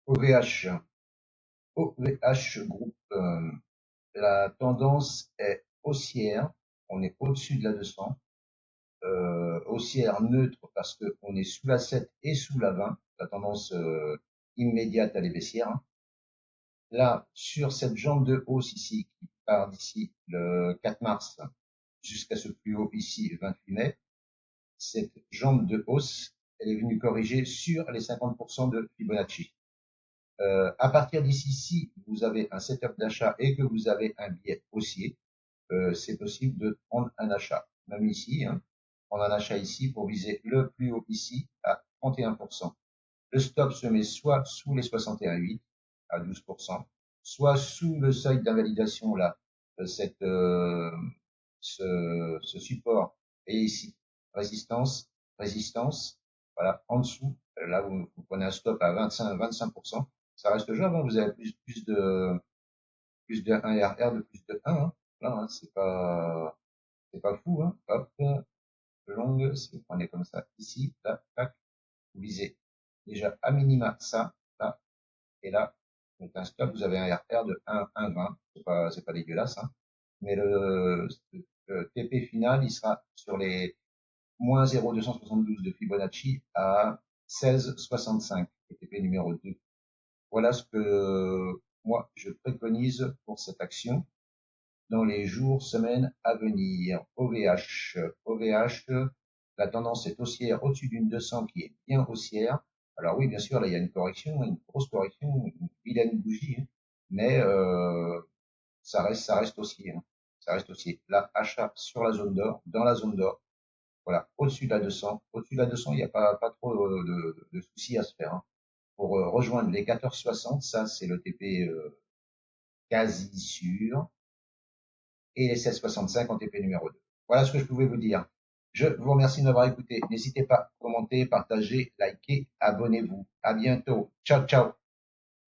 OVH, OVH Group, la tendance est haussière, on est au-dessus de la 200, haussière neutre parce qu'on est sous la 7 et sous la 20, la tendance immédiate elle est baissière, hein. Là, sur cette jambe de hausse ici, qui part d'ici le 4 mars jusqu'à ce plus haut ici, le 28 mai, cette jambe de hausse, elle est venue corriger sur les 50% de Fibonacci. À partir d'ici, si vous avez un setup d'achat et que vous avez un biais haussier, c'est possible de prendre un achat. Même ici, hein, prendre un achat ici pour viser le plus haut ici à 31%. Le stop se met soit sous les 61,8 à 12%, soit sous le seuil d'invalidation là, cette, ce support est ici. Résistance, résistance, voilà, en dessous, là vous prenez un stop à 25%, ça reste jouable, hein, vous avez plus de 1 RR de plus de 1, hein, là, hein, c'est pas fou, hein, hop, longue, si vous prenez comme ça, ici, là, tac, vous visez déjà à minima ça, là, et là, donc un stop, vous avez un RR de 1,20, c'est pas dégueulasse, hein, mais le TP final, il sera sur les moins 0,272 de Fibonacci à 16,65, le TP numéro 2. Voilà ce que moi je préconise pour cette action dans les jours, semaines à venir. OVH, OVH, la tendance est haussière au-dessus d'une 200 qui est bien haussière. Alors oui, bien sûr, là il y a une correction, une grosse correction, une vilaine bougie, hein, mais ça reste haussier, hein. Ça reste haussier. Là, achat sur la zone d'or, dans la zone d'or. Voilà, au-dessus de la 200. Au-dessus de la 200, il n'y a pas trop de soucis à se faire, hein. Pour rejoindre les 14,60, ça c'est le TP quasi sûr, et les 16,65 en TP numéro 2. Voilà ce que je pouvais vous dire. Je vous remercie de m'avoir écouté. N'hésitez pas à commenter, partager, liker, abonnez-vous. À bientôt. Ciao, ciao.